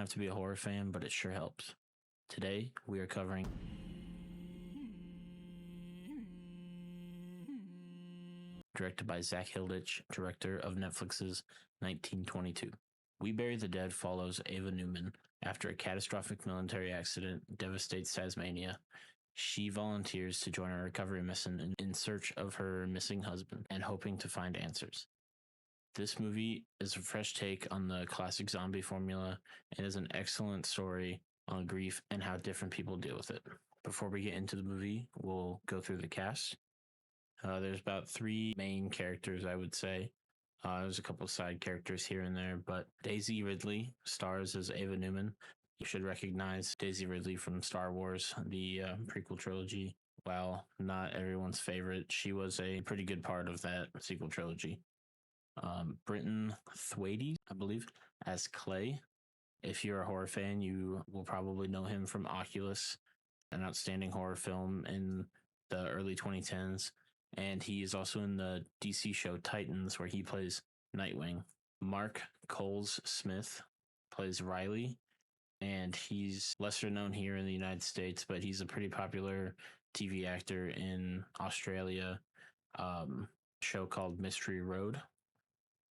have to be a horror fan, but it sure helps. Today, we are covering directed by Zach Hilditch, director of Netflix's 1922. We Bury the Dead follows Ava Newman after a catastrophic military accident devastates Tasmania. She volunteers to join a recovery mission in search of her missing husband and hoping to find answers. This movie is a fresh take on the classic zombie formula and is an excellent story on grief and how different people deal with it. Before we get into the movie, we'll go through the cast. There's about three main characters, I would say. There's a couple of side characters here and there, but Daisy Ridley stars as Ava Newman. You should recognize Daisy Ridley from Star Wars, the prequel trilogy. While not everyone's favorite, she was a pretty good part of that sequel trilogy. Britton Thwaites, I believe, as Clay. If you're a horror fan, you will probably know him from Oculus, an outstanding horror film in the early 2010s. And he is also in the DC show Titans, where he plays Nightwing. Mark Coles Smith plays Riley, and he's lesser known here in the United States, but he's a pretty popular TV actor in Australia. Show called Mystery Road.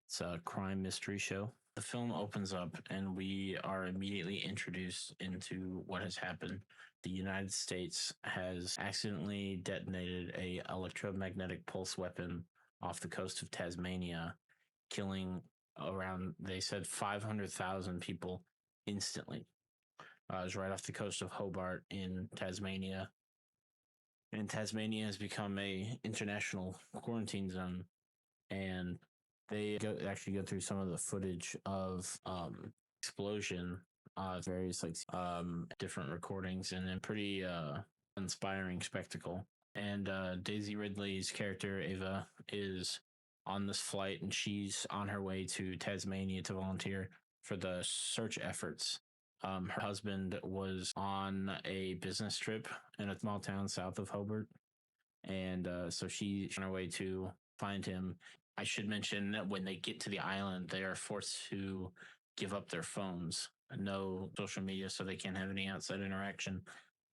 It's a crime mystery show. The film opens up and we are immediately introduced into what has happened. The United States has accidentally detonated a electromagnetic pulse weapon off the coast of Tasmania, killing around, they said, 500,000 people instantly. It was right off the coast of Hobart in Tasmania. And Tasmania has become a international quarantine zone. And they actually go through some of the footage of explosion, various different recordings, and a pretty inspiring spectacle. And Daisy Ridley's character Ava is on this flight, and she's on her way to Tasmania to volunteer for the search efforts. Her husband was on a business trip in a small town south of Hobart, and so she's on her way to find him. I should mention that when they get to the island, they are forced to give up their phones, no social media, so they can't have any outside interaction.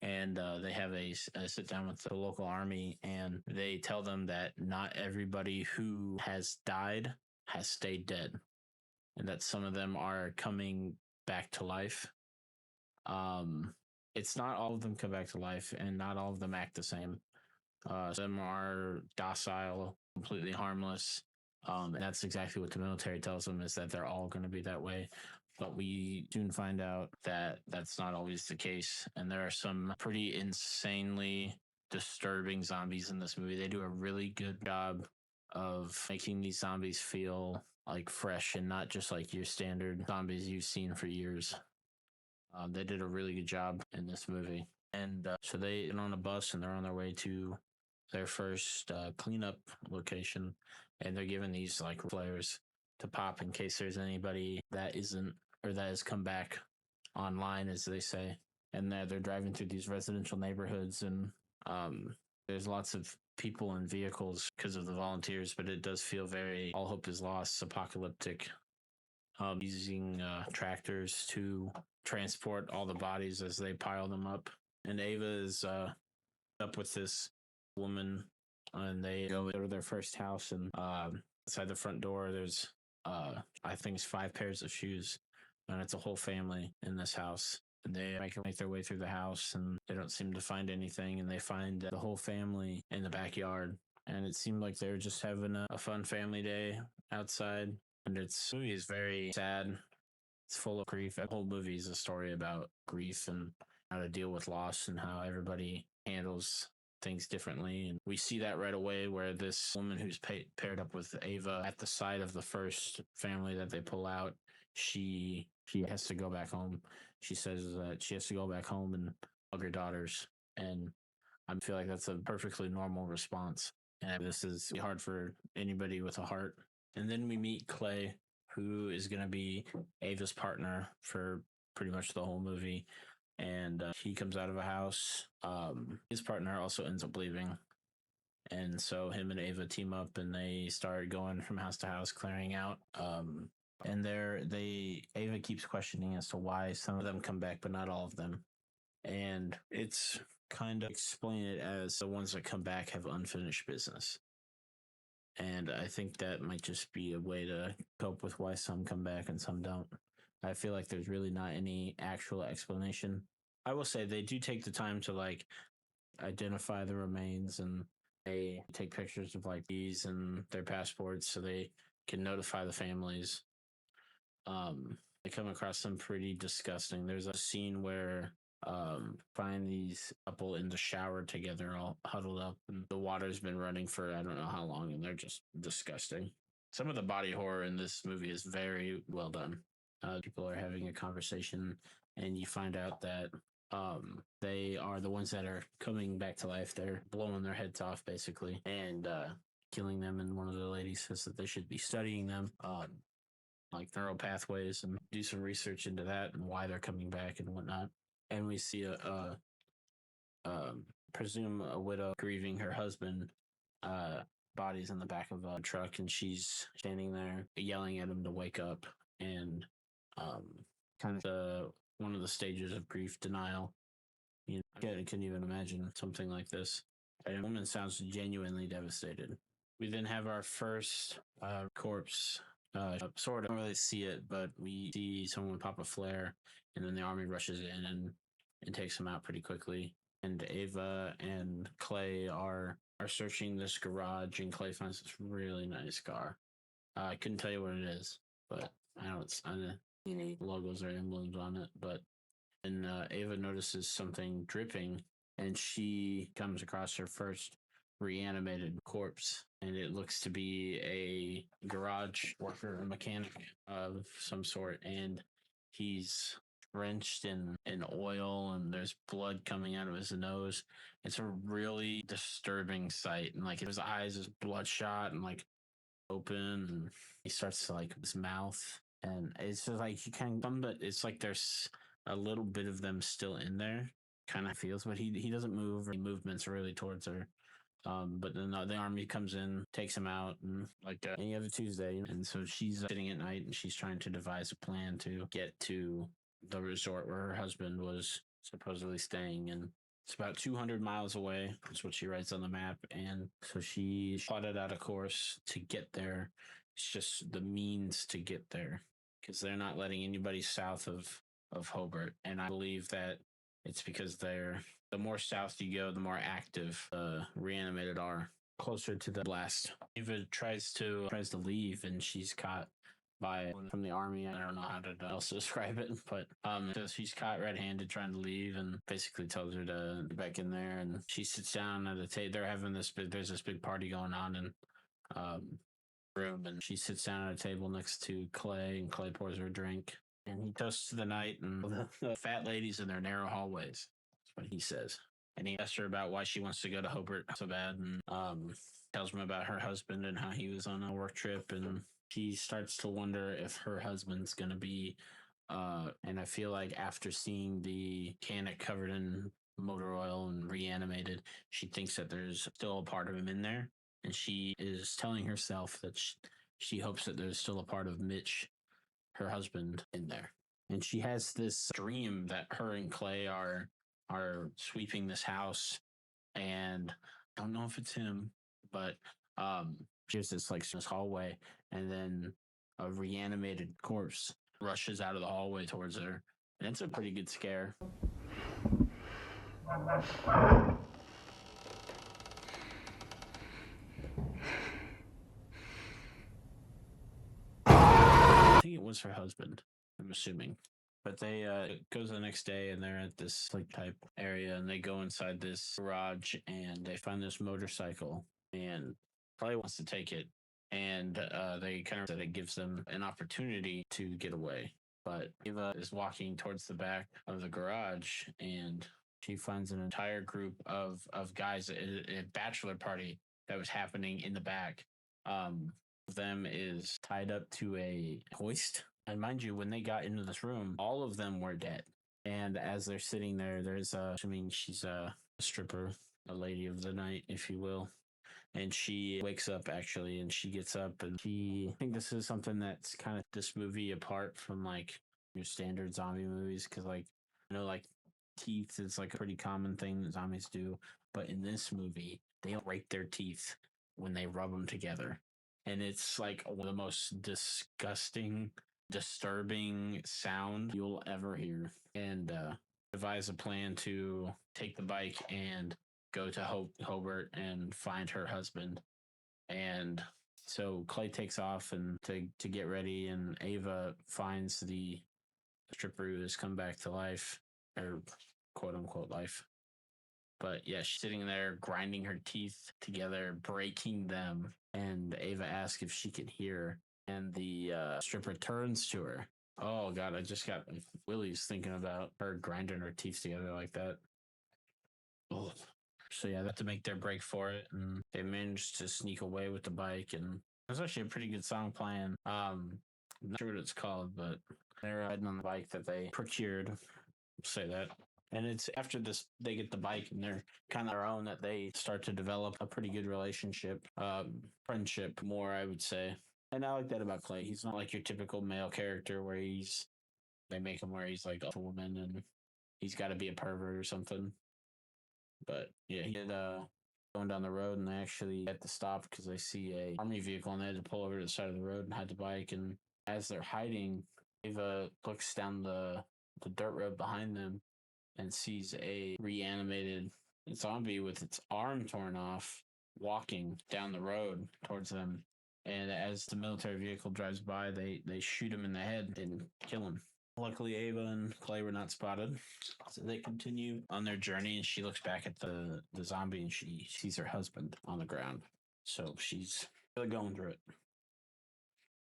And they have a sit down with the local army, and they tell them that not everybody who has died has stayed dead, and that some of them are coming back to life. It's not all of them come back to life, and not all of them act the same. Some are docile, completely harmless. And that's exactly what the military tells them, is that they're all going to be that way. But we soon find out that that's not always the case. And there are some pretty insanely disturbing zombies in this movie. They do a really good job of making these zombies feel like fresh and not just like your standard zombies you've seen for years. They did a really good job in this movie. And so they get on a bus and they're on their way to their first cleanup location, and they're given these like flares to pop in case there's anybody that isn't, or that has come back online, as they say. And they're driving through these residential neighborhoods, and there's lots of people and vehicles because of the volunteers, but it does feel very all hope is lost, apocalyptic. Using tractors to transport all the bodies as they pile them up. And Ava is up with this woman, and they go to their first house, and outside the front door there's I think it's 5 pairs of shoes, and it's a whole family in this house. And they make their way through the house, and they don't seem to find anything, and they find the whole family in the backyard. And it seemed like they were just having a fun family day outside. And the movie is very sad. It's full of grief. The whole movie is a story about grief and how to deal with loss and how everybody handles things differently. And we see that right away, where this woman who's paired up with Ava at the side of the first family that they pull out, she has to go back home. She says that she has to go back home and hug her daughters. And I feel like that's a perfectly normal response. And this is hard for anybody with a heart. And then we meet Clay, who is going to be Ava's partner for pretty much the whole movie. And he comes out of a house. His partner also ends up leaving. And so him and Ava team up, and they start going from house to house, clearing out And Ava keeps questioning as to why some of them come back, but not all of them. And it's kind of explain it as the ones that come back have unfinished business. And I think that might just be a way to cope with why some come back and some don't. I feel like there's really not any actual explanation. I will say they do take the time to like identify the remains, and they take pictures of like these and their passports so they can notify the families. I come across some pretty disgusting. There's a scene where find these couple in the shower together, all huddled up, and the water's been running for I don't know how long, and they're just disgusting. Some of the body horror in this movie is very well done. People are having a conversation, and you find out that they are the ones that are coming back to life. They're blowing their heads off, basically, and killing them. And one of the ladies says that they should be studying them. Like neural pathways, and do some research into that and why they're coming back and whatnot. And we see presume a widow grieving her husband. Body's in the back of a truck, and she's standing there yelling at him to wake up. And kind of one of the stages of grief denial. You know, I couldn't even imagine something like this. And a woman sounds genuinely devastated. We then have our first corpse. Sort of don't really see it, but we see someone pop a flare, and then the army rushes in and takes him out pretty quickly. And Ava and Clay are searching this garage, and Clay finds this really nice car. I couldn't tell you what it is, but I know it's on the logos or emblems on it. But and Ava notices something dripping, and she comes across her first reanimated corpse, and it looks to be a garage worker, a mechanic of some sort, and he's drenched in oil, and there's blood coming out of his nose. It's a really disturbing sight, and like his eyes is bloodshot and like open, and he starts to like his mouth, and it's just like he kind of, but it's like there's a little bit of them still in there, kind of feels, but he doesn't move, or he movements really towards her. But then the army comes in, takes him out, and like any other Tuesday. And so she's sitting at night, and she's trying to devise a plan to get to the resort where her husband was supposedly staying. And it's about 200 miles away. That's what she writes on the map. And so she plotted out a course to get there. It's just the means to get there, because they're not letting anybody south of Hobart. And I believe that it's because the more south you go, the more active reanimated are, closer to the blast. Eva tries to leave, and she's caught by from the army. I don't know how to else describe it, but so she's caught red-handed trying to leave, and basically tells her to get back in there. And she sits down at the table. They're having there's this big party going on in room, and she sits down at a table next to Clay, and Clay pours her a drink. And he toasts to the night and the fat ladies in their narrow hallways. That's what he says. And he asks her about why she wants to go to Hobart so bad, and tells him about her husband and how he was on a work trip. And she starts to wonder if her husband's going to be. And I feel like after seeing the Canik covered in motor oil and reanimated, she thinks that there's still a part of him in there. And she is telling herself that she hopes that there's still a part of Mitch, her husband, in there. And she has this dream that her and Clay are sweeping this house, and I don't know if it's him, but she has this like this hallway, and then a reanimated corpse rushes out of the hallway towards her, and it's a pretty good scare. I think it was her husband, I'm assuming. But they it goes the next day, and they're at this like type area, and they go inside this garage, and they find this motorcycle, and probably wants to take it. And they kind of said it gives them an opportunity to get away. But Eva is walking towards the back of the garage, and she finds an entire group of guys at a bachelor party that was happening in the back. Of them is tied up to a hoist. And mind you, when they got into this room, all of them were dead. And as they're sitting there, there's she's a stripper, a lady of the night, if you will. and she wakes up actually, and she gets up, and I think this is something that's kind of this movie apart from like your standard zombie movies, because like I know like teeth is like a pretty common thing that zombies do, but in this movie they break their teeth when they rub them together, and it's like one of the most disgusting, disturbing sound you'll ever hear. And devise a plan to take the bike and go to Hobart and find her husband. And so Clay takes off and to get ready, and Ava finds the stripper who has come back to life, or quote unquote life. But yeah, she's sitting there grinding her teeth together, breaking them. And Ava asks if she can hear, and the stripper turns to her. Oh god, I just got willies thinking about her grinding her teeth together like that. Oh. So yeah, they have to make their break for it, and they managed to sneak away with the bike. And there's actually a pretty good song playing. I'm not sure what it's called, but they're riding on the bike that they procured. Say that. And it's after this they get the bike and they're kind of their own that they start to develop a pretty good relationship, friendship more, I would say. And I like that about Clay. He's not like your typical male character where they make him where he's like a woman and he's got to be a pervert or something. But yeah, he had going down the road, and they actually had to stop because they see a army vehicle, and they had to pull over to the side of the road and hide the bike. And as they're hiding, Ava looks down the dirt road behind them and sees a reanimated zombie with its arm torn off walking down the road towards them. And as the military vehicle drives by, they shoot him in the head and kill him. Luckily, Ava and Clay were not spotted. So they continue on their journey, and she looks back at the zombie, and she sees her husband on the ground. So she's really going through it.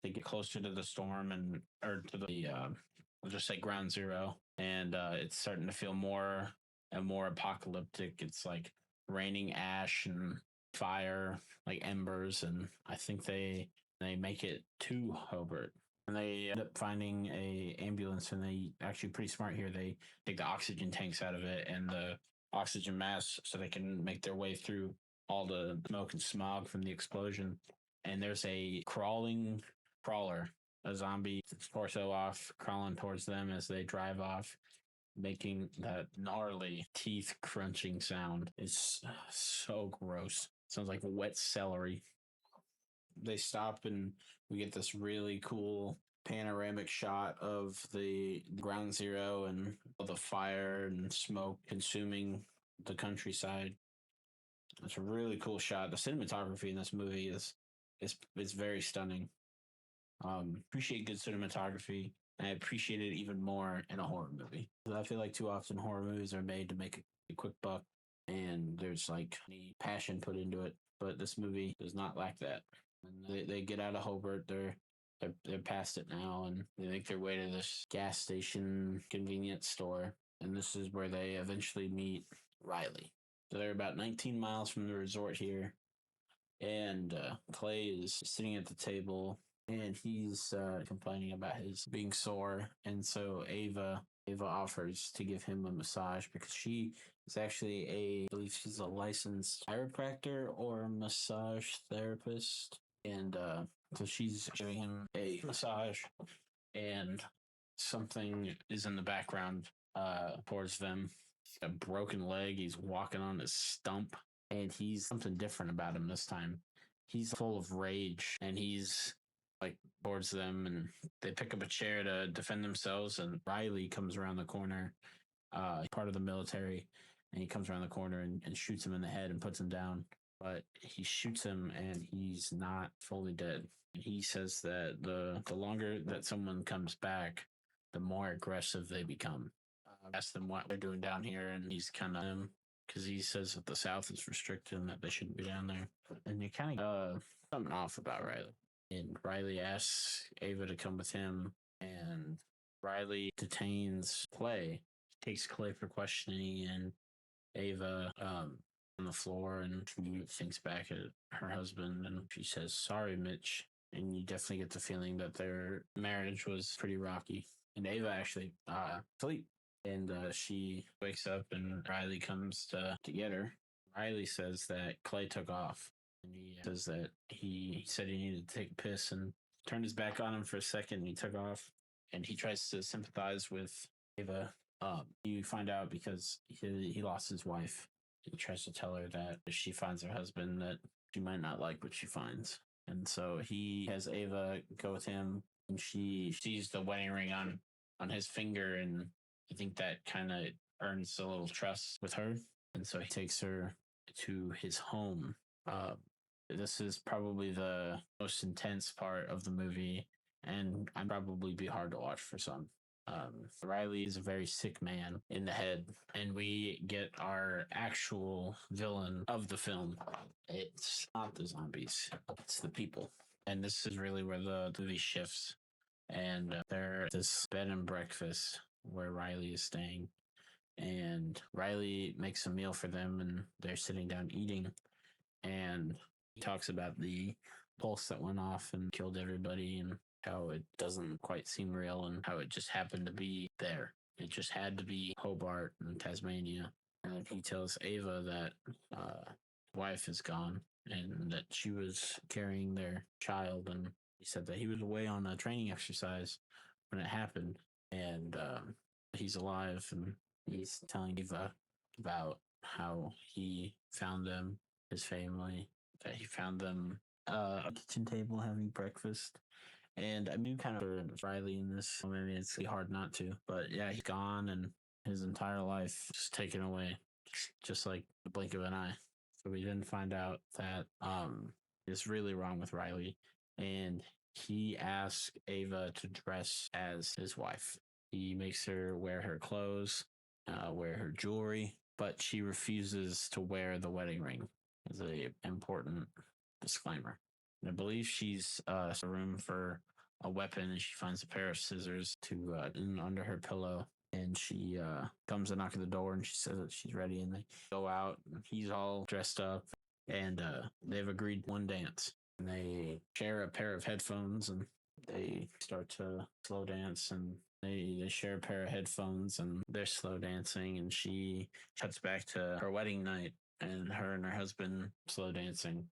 They get closer to the storm or to the, I'll just say ground zero, and it's starting to feel more and more apocalyptic. It's like raining ash and fire, like embers, and I think they make it to Hobart, and they end up finding a ambulance, and they actually pretty smart here. They take the oxygen tanks out of it and the oxygen masks so they can make their way through all the smoke and smog from the explosion. And there's a crawler, a zombie torso off, crawling towards them as they drive off, making that gnarly teeth crunching sound. It's so gross. Sounds like wet celery. They stop, and we get this really cool panoramic shot of the ground zero and all the fire and smoke consuming the countryside. It's a really cool shot. The cinematography in this movie is very stunning. Appreciate good cinematography. I appreciate it even more in a horror movie. I feel like too often horror movies are made to make a quick buck, and there's like any passion put into it. But this movie does not lack that. And they get out of Hobart. They're past it now, and they make their way to this gas station convenience store. And this is where they eventually meet Riley. So they're about 19 miles from the resort here, and Clay is sitting at the table, and he's complaining about his being sore. And so Ava offers to give him a massage because she is actually I believe she's a licensed chiropractor or massage therapist. And so she's giving him a massage, and something is in the background towards them. He's got a broken leg. He's walking on his stump, and he's something different about him this time. He's full of rage, and he's like towards them, and they pick up a chair to defend themselves. And Riley comes around the corner, part of the military, and he comes around the corner and shoots him in the head and puts him down. But he shoots him, and he's not fully dead. He says that the longer that someone comes back, the more aggressive they become. Ask them what they're doing down here, and he's kind of because he says that the South is restricted and that they shouldn't be down there. And you kind of something off about Riley. And Riley asks Ava to come with him, and Riley detains Clay, takes Clay for questioning, and Ava on the floor, and she thinks back at her husband, and she says, "Sorry, Mitch." And you definitely get the feeling that their marriage was pretty rocky. And Ava actually sleep, and she wakes up, and Riley comes to get her. Riley says that Clay took off, And he says that he said he needed to take a piss and turned his back on him for a second and he took off. And he tries to sympathize with Ava. You find out because he lost his wife. He tries to tell her that if she finds her husband, that she might not like what she finds. And so he has Ava go with him, and she sees the wedding ring on his finger, and I think that kind of earns a little trust with her. And so he takes her to his home. This is probably the most intense part of the movie, and I'd probably be hard to watch for some. Riley is a very sick man in the head, and we get our actual villain of the film. It's not the zombies, it's the people. And this is really where the movie shifts. And they're at this bed and breakfast where Riley is staying. And Riley makes a meal for them, and they're sitting down eating. And he talks about the pulse that went off and killed everybody, and how it doesn't quite seem real, and how it just happened to be there. It just had to be Hobart and Tasmania. And he tells Ava that wife is gone and that she was carrying their child. And he said that he was away on a training exercise when it happened, and he's alive. And he's telling Eva about how he found them, his family, that he found them at a kitchen table having breakfast. And I mean, kind of Riley in this. I mean, it's hard not to. But yeah, he's gone, and his entire life just taken away, just like the blink of an eye. So we didn't find out that is really wrong with Riley, and he asks Ava to dress as his wife. He makes her wear her clothes, wear her jewelry, but she refuses to wear the wedding ring. Is a important disclaimer. And I believe she's a room for a weapon, and she finds a pair of scissors to under her pillow. And she comes to knock at the door, and she says that she's ready. And they go out, and he's all dressed up, and they've agreed one dance. And they share a pair of headphones, and they start to slow dance, and they share a pair of headphones, and they're slow dancing. And she cuts back to her wedding night, and her husband slow dancing.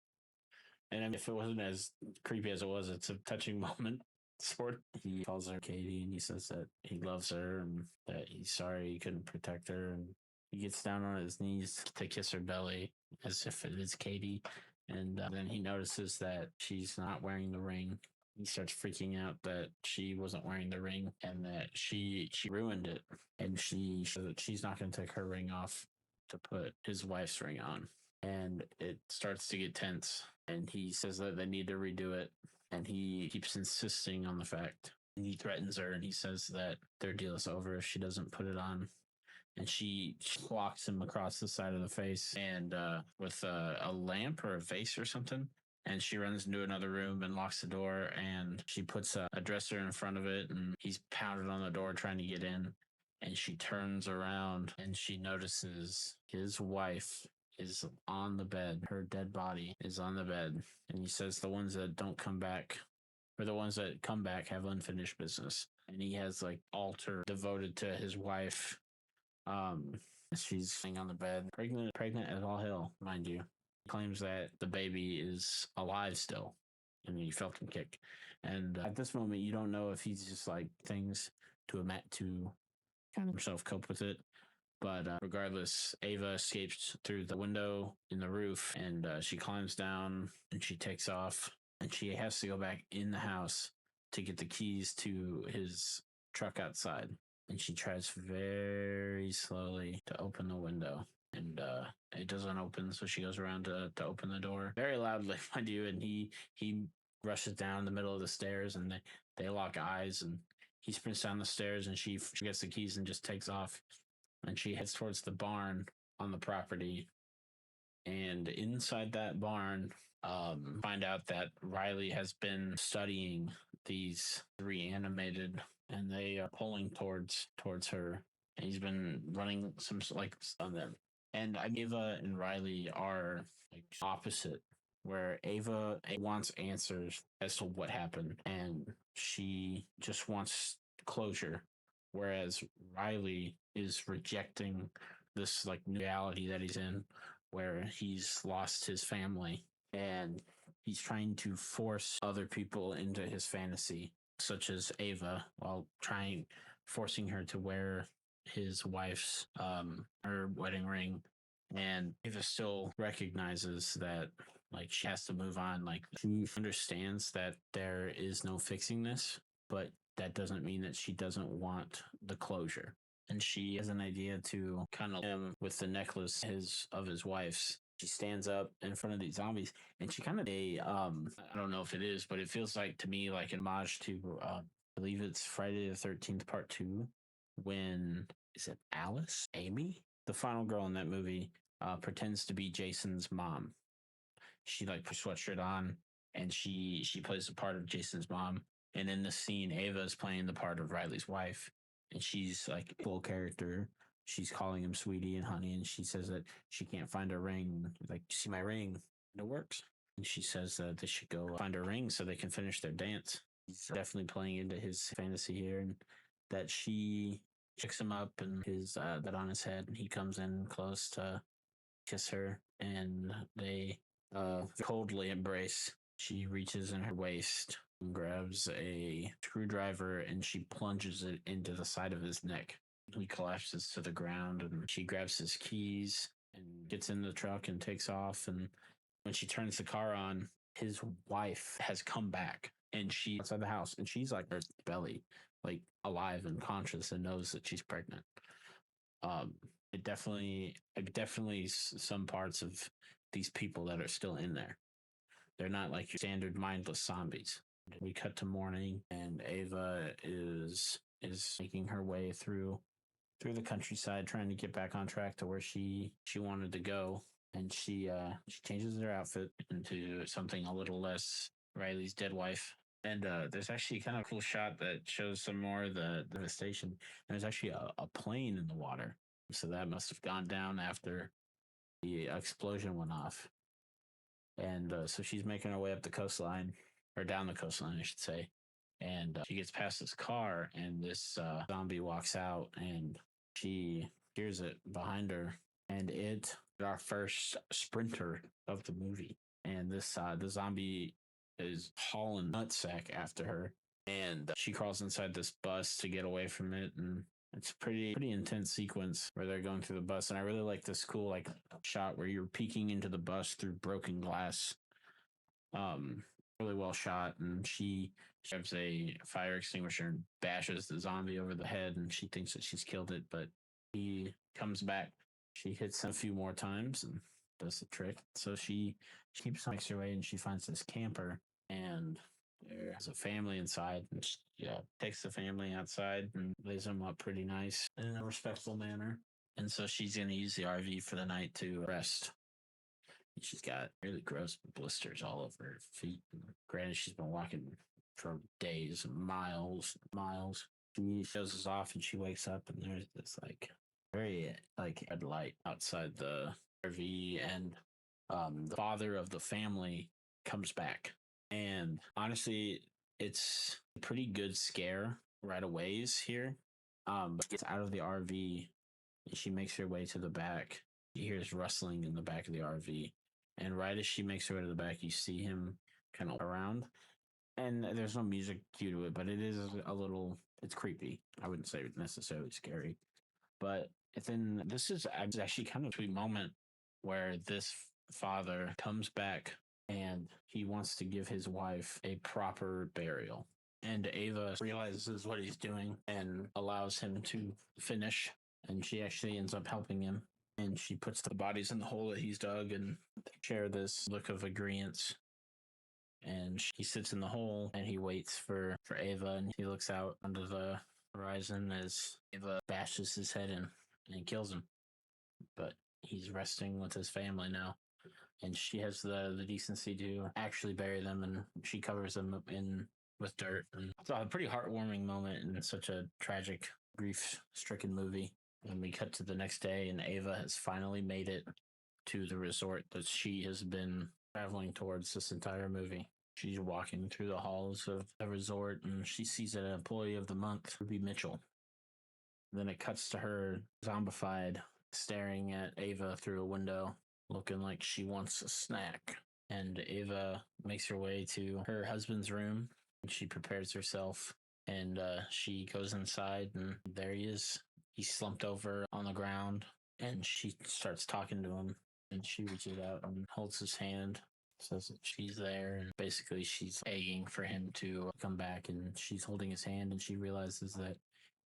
And I mean, if it wasn't as creepy as it was, it's a touching moment. Sport. He calls her Katie, and he says that he loves her and that he's sorry he couldn't protect her. And he gets down on his knees to kiss her belly as if it is Katie. And then he notices that she's not wearing the ring. He starts freaking out that she wasn't wearing the ring and that she ruined it. And she says that she's not going to take her ring off to put his wife's ring on. And it starts to get tense. And he says that they need to redo it. And he keeps insisting on the fact. And he threatens her, and he says that their deal is over if she doesn't put it on. And she clocks him across the side of the face, and with a lamp or a vase or something. And she runs into another room and locks the door, and she puts a dresser in front of it, and he's pounded on the door trying to get in. And she turns around, and she notices his wife is on the bed. Her dead body is on the bed. And he says the ones that don't come back, or the ones that come back, have unfinished business. And he has like altar devoted to his wife. She's sitting on the bed, pregnant as all hell, mind you. He claims that the baby is alive still. And he felt him kick. And at this moment, you don't know if he's just like things to kind of himself cope with it. But regardless, Ava escapes through the window in the roof, and she climbs down and she takes off. And she has to go back in the house to get the keys to his truck outside. And she tries very slowly to open the window. And it doesn't open, so she goes around to open the door very loudly, mind you. And he rushes down the middle of the stairs, and they lock eyes. And he sprints down the stairs, and she gets the keys and just takes off. And she heads towards the barn on the property. And inside that barn, find out that Riley has been studying these reanimated, and they are pulling towards her. And he's been running some like on them. And Ava and Riley are like opposite, where Ava wants answers as to what happened, and she just wants closure, whereas Riley is rejecting this like new reality that he's in, where he's lost his family. and he's trying to force other people into his fantasy, such as Ava, while forcing her to wear his wife's her wedding ring. And Ava still recognizes that like she has to move on. Like she understands that there is no fixing this, but that doesn't mean that she doesn't want the closure. And she has an idea to kind of him with the necklace of his wife's. She stands up in front of these zombies, and she kind of I don't know if it is, but it feels like to me like an homage to I believe it's Friday the 13th Part 2, when is it Alice Amy, the final girl in that movie, pretends to be Jason's mom. She like puts sweatshirt on, and she plays the part of Jason's mom. And in the scene, Ava is playing the part of Riley's wife, and she's like full character. She's calling him sweetie and honey, and she says that she can't find her ring. Like, see my ring? And it works. And she says that they should go find her ring so they can finish their dance. He's definitely playing into his fantasy here, and that she picks him up and his that on his head, and he comes in close to kiss her, and they coldly embrace. She reaches in her waist and grabs a screwdriver, and she plunges it into the side of his neck. He collapses to the ground, and she grabs his keys and gets in the truck and takes off. And when she turns the car on, his wife has come back, and she's outside the house, and she's like her belly, like alive and conscious, and knows that she's pregnant. Um, definitely some parts of these people that are still in there. They're not like your standard mindless zombies. We cut to morning, and Ava is making her way through the countryside, trying to get back on track to where she wanted to go. And she changes her outfit into something a little less Riley's dead wife. And there's actually kind of a cool shot that shows some more of the devastation. There's actually a plane in the water, so that must have gone down after the explosion went off. And so she's making her way up the coastline, or down the coastline, I should say. And she gets past this car, and this zombie walks out, and she hears it behind her, and it our first sprinter of the movie. And this the zombie is hauling nutsack after her, and she crawls inside this bus to get away from it. And it's pretty intense sequence where they're going through the bus, and I really like this cool like shot where you're peeking into the bus through broken glass. Um, Really well shot, and she grabs a fire extinguisher and bashes the zombie over the head, and she thinks that she's killed it, but he comes back. She hits him a few more times and does the trick. So she keeps makes her way, and she finds this camper, and there's a family inside, and she takes the family outside and lays them up pretty nice in a respectful manner. And so she's going to use the RV for the night to rest. She's got really gross blisters all over her feet. Granted, she's been walking for days, miles. She shows us off, and she wakes up, and there's this like very like red light outside the RV, and the father of the family comes back. And honestly, it's a pretty good scare right away here. But she gets out of the RV, and she makes her way to the back. She hears rustling in the back of the RV. And right as she makes her way to the back, you see him kind of around. And there's no music cue to it, but it is it's creepy. I wouldn't say necessarily scary. But then this is actually kind of a sweet moment where this father comes back, and he wants to give his wife a proper burial. And Ava realizes what he's doing and allows him to finish. And she actually ends up helping him. And she puts the bodies in the hole that he's dug, and they share this look of agreement. And he sits in the hole, and he waits for Ava, and he looks out onto the horizon as Ava bashes his head in and kills him. But he's resting with his family now, and she has the decency to actually bury them, and she covers them in with dirt. And it's a pretty heartwarming moment in such a tragic, grief-stricken movie. And we cut to the next day, and Ava has finally made it to the resort that she has been traveling towards this entire movie. She's walking through the halls of the resort, and she sees an employee of the month, Ruby Mitchell. Then it cuts to her zombified, staring at Ava through a window, looking like she wants a snack. and Ava makes her way to her husband's room. She prepares herself, and she goes inside, and there he is. He's slumped over on the ground, and she starts talking to him, and she reaches out and holds his hand, says that she's there, and basically she's begging for him to come back, and she's holding his hand, and she realizes that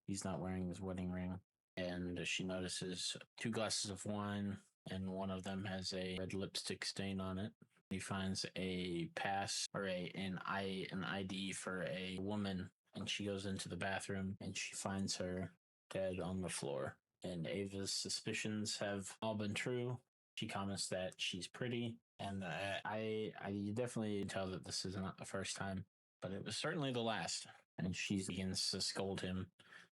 he's not wearing his wedding ring, and she notices 2 glasses of wine, and one of them has a red lipstick stain on it. He finds a pass or an ID for a woman, and she goes into the bathroom, and she finds her dead on the floor. And Ava's suspicions have all been true. She comments that she's pretty, and I definitely tell that this is not the first time, but it was certainly the last. And she begins to scold him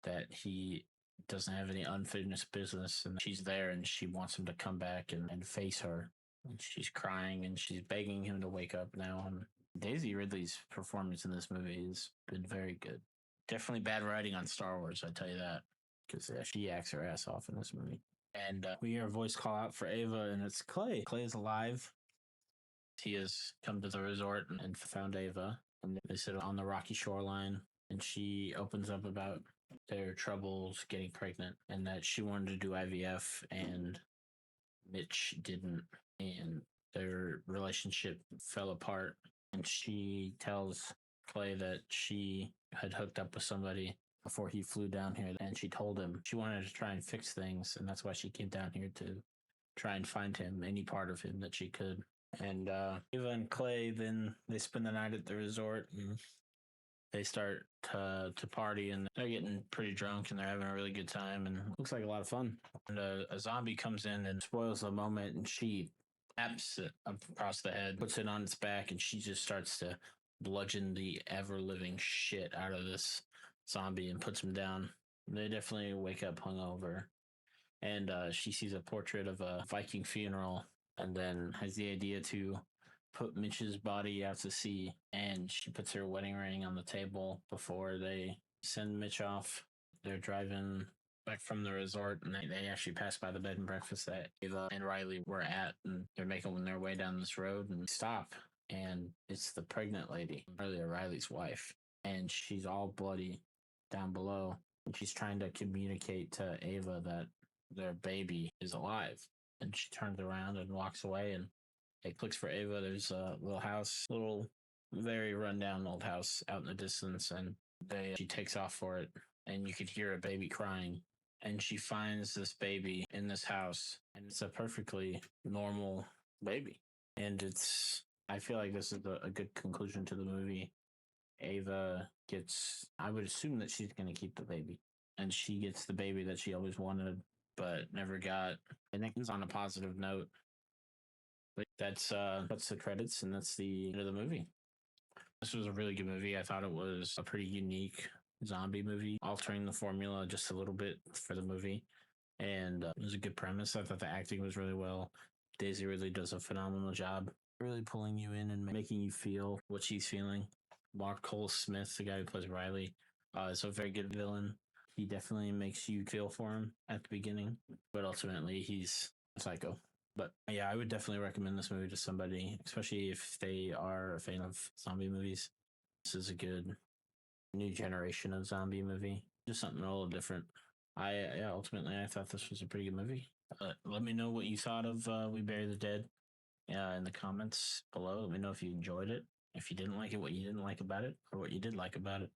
that he doesn't have any unfinished business, and she's there, and she wants him to come back and face her. And she's crying, and she's begging him to wake up now. And Daisy Ridley's performance in this movie has been very good. Definitely bad writing on Star Wars, I tell you that, because she acts her ass off in this movie. And we hear a voice call out for Ava, and it's Clay. Clay is alive. He has come to the resort and found Ava, and they sit on the rocky shoreline, and she opens up about their troubles getting pregnant, and that she wanted to do IVF, and Mitch didn't, and their relationship fell apart. And she tells Clay that she had hooked up with somebody before he flew down here, and she told him she wanted to try and fix things, and that's why she came down here to try and find him, any part of him that she could. And Ava and Clay, then they spend the night at the resort, and they start to party, and they're getting pretty drunk, and they're having a really good time, and it looks like a lot of fun. And a zombie comes in and spoils the moment, and she taps it across the head, puts it on its back, and she just starts to bludgeon the ever-living shit out of this zombie and puts him down. They definitely wake up hungover, and she sees a portrait of a Viking funeral, and then has the idea to put Mitch's body out to sea, and she puts her wedding ring on the table before they send Mitch off. They're driving back from the resort, and they actually pass by the bed and breakfast that Ava and Riley were at, and they're making their way down this road and stop, and it's the pregnant lady, earlier Riley's wife, and she's all bloody down below, and she's trying to communicate to Ava that their baby is alive, and she turns around and walks away, and it clicks for Ava. There's a little house, little very rundown old house out in the distance, and she takes off for it, and you could hear a baby crying. And she finds this baby in this house, and it's a perfectly normal baby. And I feel like this is a good conclusion to the movie. Ava gets, I would assume that she's going to keep the baby, and she gets the baby that she always wanted, but never got. And it ends on a positive note. But that's the credits, and that's the end of the movie. This was a really good movie. I thought it was a pretty unique zombie movie, altering the formula just a little bit for the movie. And it was a good premise. I thought the acting was really well. Daisy really does a phenomenal job, really pulling you in and making you feel what she's feeling. Mark Cole Smith, the guy who plays Riley, is a very good villain. He definitely makes you feel for him at the beginning, but ultimately he's a psycho. But yeah, I would definitely recommend this movie to somebody, especially if they are a fan of zombie movies. This is a good new generation of zombie movie, just something a little different. Ultimately I thought this was a pretty good movie. Let me know what you thought of We Bury the Dead in the comments below. Let me know if you enjoyed it, if you didn't like it, what you didn't like about it, or what you did like about it.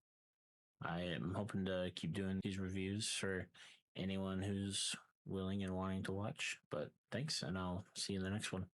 I am hoping to keep doing these reviews for anyone who's willing and wanting to watch. But thanks, and I'll see you in the next one.